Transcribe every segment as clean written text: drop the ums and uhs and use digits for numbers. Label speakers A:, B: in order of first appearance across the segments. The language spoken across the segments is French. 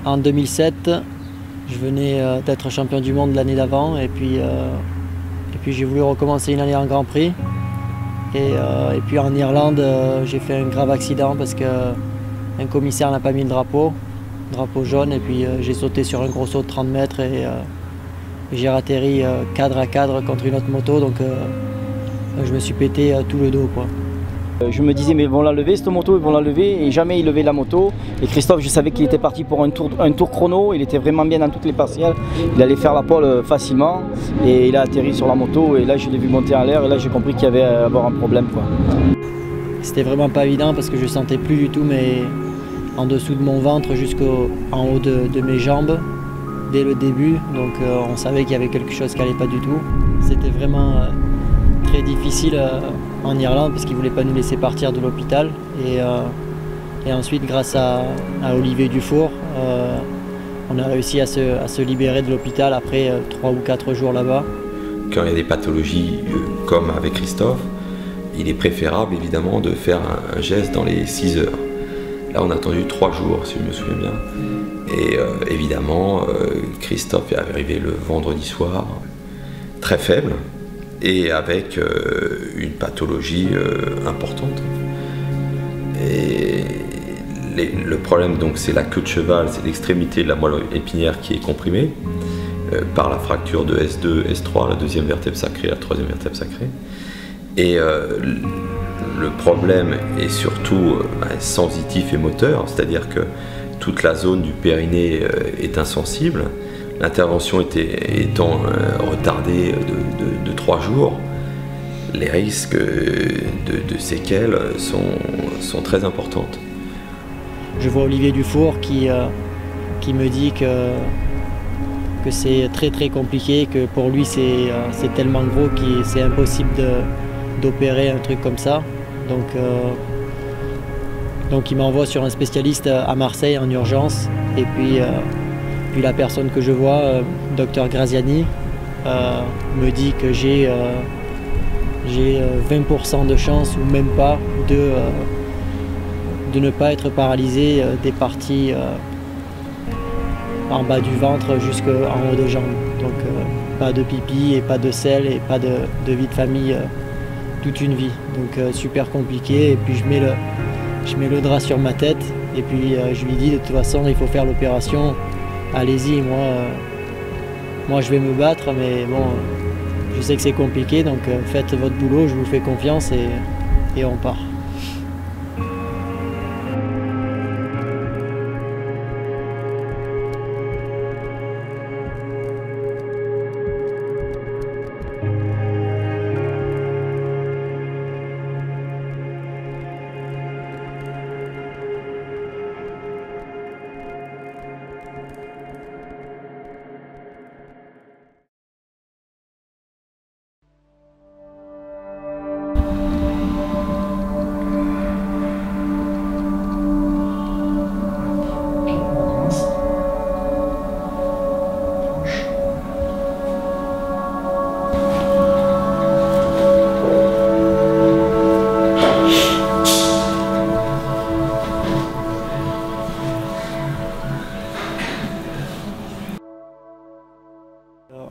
A: En 2007, je venais d'être champion du monde l'année d'avant et puis j'ai voulu recommencer une année en Grand Prix. Et puis en Irlande, j'ai fait un grave accident parce qu'un commissaire n'a pas mis le drapeau jaune, et puis j'ai sauté sur un gros saut de 30 mètres et j'ai atterri cadre à cadre contre une autre moto, donc je me suis pété tout le dos, quoi.
B: Je me disais mais ils vont la lever cette moto, ils vont la lever, et jamais il levait la moto. Et Christophe, je savais qu'il était parti pour un tour chrono, il était vraiment bien dans toutes les partielles, il allait faire la pole facilement et il a atterri sur la moto, et là je l'ai vu monter en l'air et là j'ai compris qu'il y avait à avoir un problème, quoi.
A: C'était vraiment pas évident parce que je sentais plus du tout en dessous de mon ventre jusqu'en haut de mes jambes dès le début, donc on savait qu'il y avait quelque chose qui allait pas du tout. C'était vraiment très difficile en Irlande parce qu'ils ne voulaient pas nous laisser partir de l'hôpital. Et ensuite, grâce à Olivier Dufour, on a réussi à se libérer de l'hôpital après 3 ou 4 jours là-bas.
C: Quand il y a des pathologies comme avec Christophe, il est préférable évidemment de faire un geste dans les 6 heures. Là on a attendu 3 jours si je me souviens bien. Et évidemment Christophe est arrivé le vendredi soir, très faible et avec une pathologie importante. Et le problème donc c'est la queue de cheval, c'est l'extrémité de la moelle épinière qui est comprimée par la fracture de S2, S3, la deuxième vertèbre sacrée, la troisième vertèbre sacrée. Et le problème est surtout sensitif et moteur, c'est-à-dire que toute la zone du périnée est insensible. L'intervention étant retardée de 3 jours, les risques de séquelles sont très importantes.
A: Je vois Olivier Dufour qui me dit que c'est très compliqué, que pour lui c'est tellement gros que c'est impossible d'opérer un truc comme ça. Donc il m'envoie sur un spécialiste à Marseille en urgence, et puis la personne que je vois, Dr Graziani, me dit que j'ai 20% de chance ou même pas de ne pas être paralysé des parties en bas du ventre jusqu'en haut des jambes. Donc pas de pipi et pas de selle et pas de vie de famille toute une vie. Donc super compliqué, et puis je mets le drap sur ma tête et puis je lui dis de toute façon il faut faire l'opération, allez-y, moi je vais me battre, mais bon je sais que c'est compliqué, donc faites votre boulot, je vous fais confiance et on part.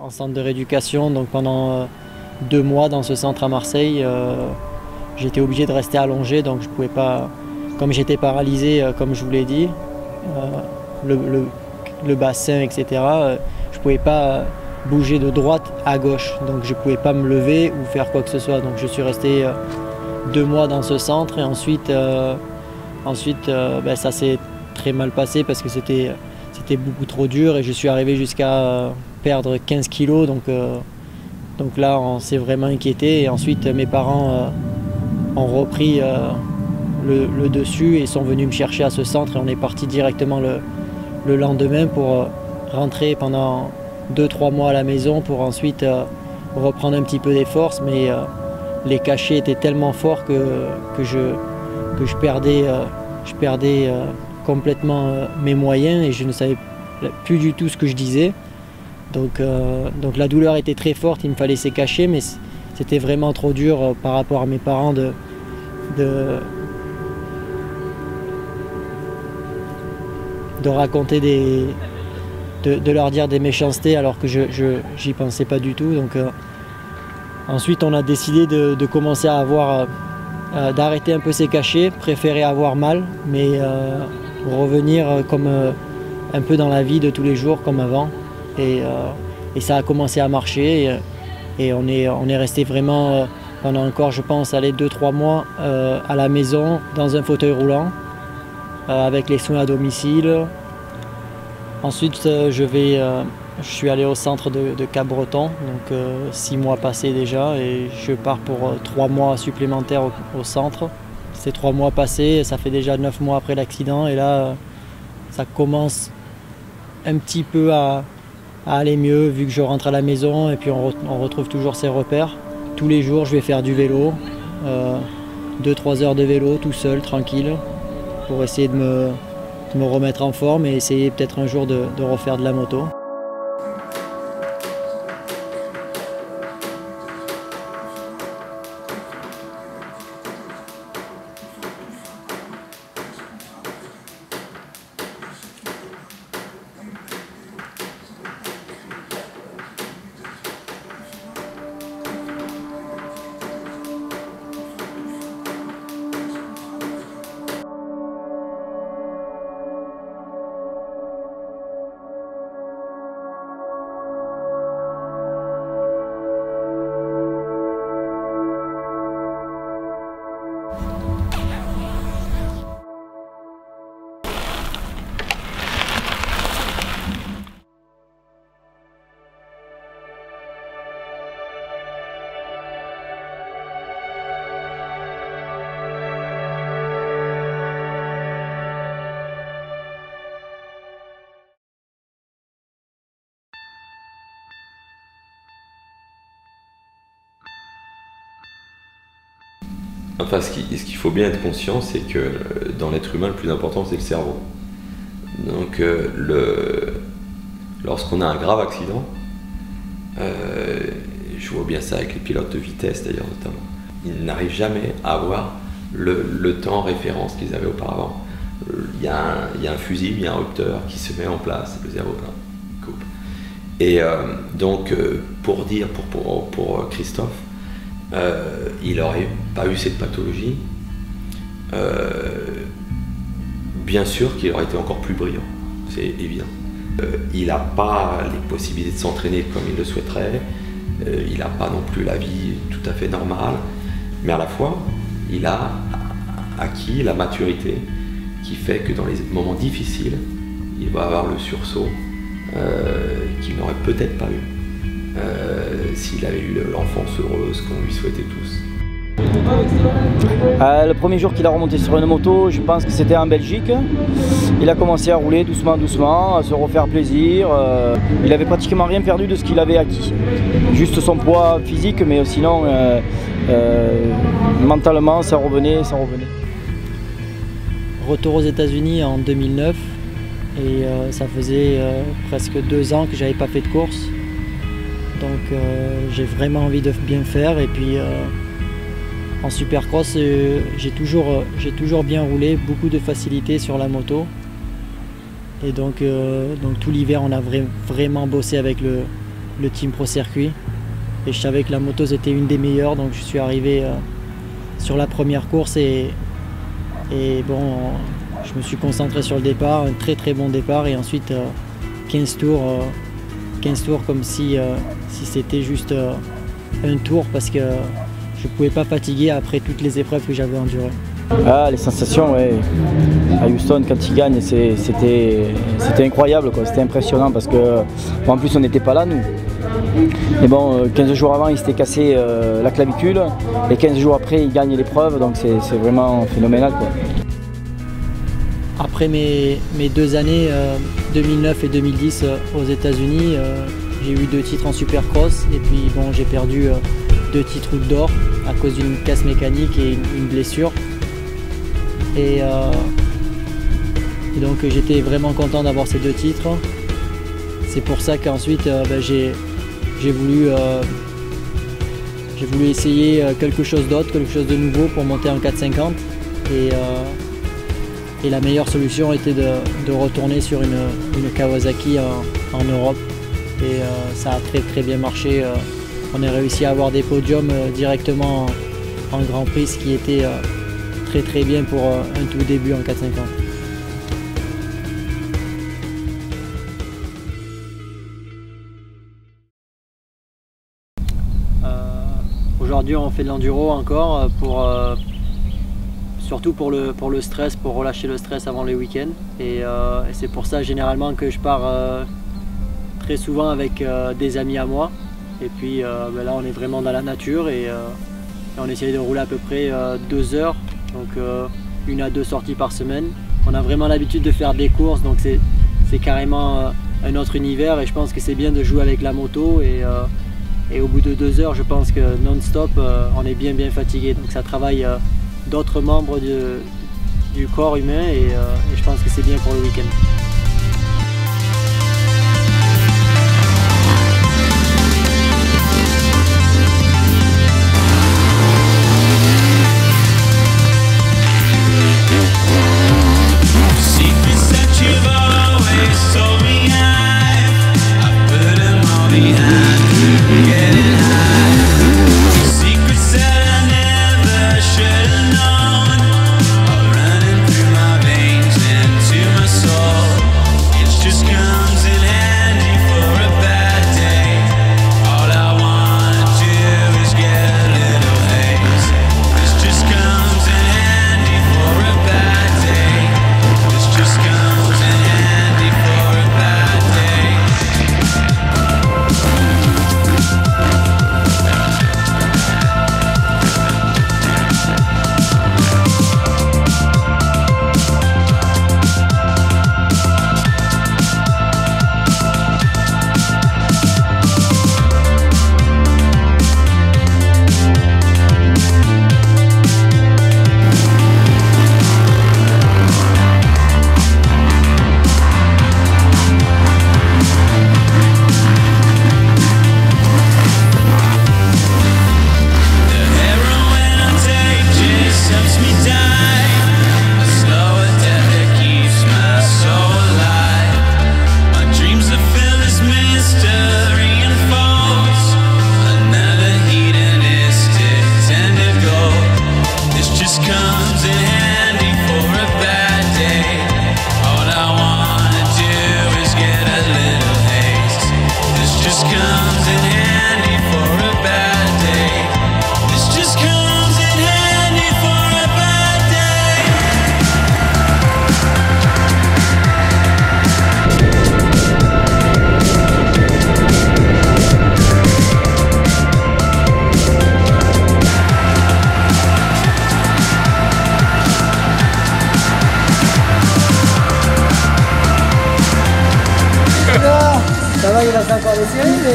A: En centre de rééducation, donc pendant 2 mois dans ce centre à Marseille, j'étais obligé de rester allongé, donc je pouvais pas, comme j'étais paralysé, comme je vous l'ai dit, le bassin, etc., je pouvais pas bouger de droite à gauche, donc je pouvais pas me lever ou faire quoi que ce soit. Donc je suis resté 2 mois dans ce centre, et ensuite ça s'est très mal passé parce que c'était beaucoup trop dur, et je suis arrivé jusqu'à perdre 15 kilos, donc là on s'est vraiment inquiété, et ensuite mes parents ont repris le dessus et sont venus me chercher à ce centre, et on est parti directement le lendemain pour rentrer pendant 2-3 mois à la maison pour ensuite reprendre un petit peu des forces, mais les cachets étaient tellement forts que je perdais complètement mes moyens, et je ne savais plus du tout ce que je disais. Donc la douleur était très forte, il me fallait ces cachets, mais c'était vraiment trop dur par rapport à mes parents de raconter de leur dire des méchancetés alors que j'y pensais pas du tout. Donc, ensuite, on a décidé de commencer à d'arrêter un peu ces cachets, préférer avoir mal, mais revenir comme un peu dans la vie de tous les jours comme avant. Et ça a commencé à marcher et on est resté vraiment pendant encore, je pense, 2-3 mois à la maison dans un fauteuil roulant avec les soins à domicile. Ensuite, je suis allé au centre de Cap-Breton, donc 6 mois passés déjà, et je pars pour 3 mois supplémentaires au centre. Ces 3 mois passés, ça fait déjà 9 mois après l'accident, et là, ça commence un petit peu à aller mieux, vu que je rentre à la maison, et puis on retrouve toujours ses repères. Tous les jours, je vais faire du vélo, 2-3 heures de vélo, tout seul, tranquille, pour essayer de me remettre en forme et essayer peut-être un jour de refaire de la moto.
C: Enfin, ce qu'il faut bien être conscient, c'est que dans l'être humain, le plus important, c'est le cerveau. Donc, lorsqu'on a un grave accident, je vois bien ça avec les pilotes de vitesse d'ailleurs notamment, ils n'arrivent jamais à avoir le temps référence qu'ils avaient auparavant. Il y a un fusible, il y a un rupteur qui se met en place, le 0,1 coupe. Et donc, pour Christophe, il n'aurait pas eu cette pathologie, bien sûr qu'il aurait été encore plus brillant, c'est évident. Il n'a pas les possibilités de s'entraîner comme il le souhaiterait, il n'a pas non plus la vie tout à fait normale, mais à la fois, il a acquis la maturité qui fait que dans les moments difficiles, il va avoir le sursaut qu'il n'aurait peut-être pas eu. S'il avait eu l'enfance heureuse qu'on lui souhaitait tous.
B: Le premier jour qu'il a remonté sur une moto, je pense que c'était en Belgique. Il a commencé à rouler doucement, à se refaire plaisir. Il avait pratiquement rien perdu de ce qu'il avait acquis. Juste son poids physique, mais sinon, mentalement, ça revenait.
A: Retour aux États-Unis en 2009, et ça faisait presque 2 ans que j'avais pas fait de course. Donc j'ai vraiment envie de bien faire, et puis en supercross j'ai toujours bien roulé, beaucoup de facilité sur la moto, et donc tout l'hiver on a vraiment bossé avec le team Pro Circuit, et je savais que la moto c'était une des meilleures, donc je suis arrivé sur la première course et bon, je me suis concentré sur le départ, un très bon départ, et ensuite 15 tours comme si c'était juste un tour, parce que je ne pouvais pas fatiguer après toutes les épreuves que j'avais endurées.
B: Ah, les sensations, ouais. À Houston, quand il gagne, c'était incroyable, quoi. C'était impressionnant, parce que bon, en plus on n'était pas là, nous. Mais bon, 15 jours avant, il s'était cassé la clavicule, et 15 jours après, il gagne l'épreuve, donc c'est vraiment phénoménal, quoi.
A: Après mes 2 années, 2009 et 2010 aux États-Unis, j'ai eu 2 titres en supercross, et puis bon, j'ai perdu 2 titres Route d'Or à cause d'une casse mécanique et une blessure. Et donc j'étais vraiment content d'avoir ces 2 titres. C'est pour ça qu'ensuite j'ai voulu essayer quelque chose d'autre, quelque chose de nouveau pour monter en 450. Et la meilleure solution était de retourner sur une Kawasaki en Europe. Et ça a très bien marché. On a réussi à avoir des podiums directement en Grand Prix, ce qui était très bien pour un tout début en 450. Aujourd'hui on fait de l'enduro encore, surtout pour le stress, pour relâcher le stress avant les week-ends. Et c'est pour ça généralement que je pars très souvent avec des amis à moi. Et puis là on est vraiment dans la nature et on essaie de rouler à peu près 2 heures, donc 1 à 2 sorties par semaine. On a vraiment l'habitude de faire des courses, donc c'est carrément un autre univers et je pense que c'est bien de jouer avec la moto et au bout de 2 heures je pense que non-stop on est bien fatigué, donc ça travaille d'autres membres du corps humain et je pense que c'est bien pour le week-end. Ça va, il reste encore des séries, mais...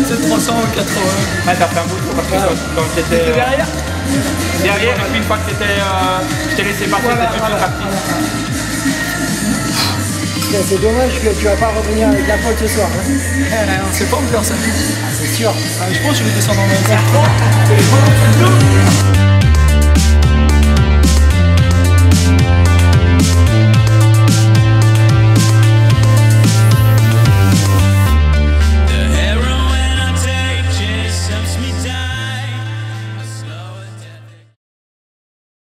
D: C'est 300 ou 80.
E: Ah, t'as fait un beau tour parce que quand t'étais
D: derrière.
E: Derrière, et puis une fois que t'étais... je t'ai laissé passer,
D: Voilà,
E: t'étais plus rapide.
A: C'est dommage que tu vas pas revenir avec la faute ce soir. Hein.
D: On sait pas encore ça.
A: Ah, c'est sûr.
D: Je pense que je vais descendre en même temps.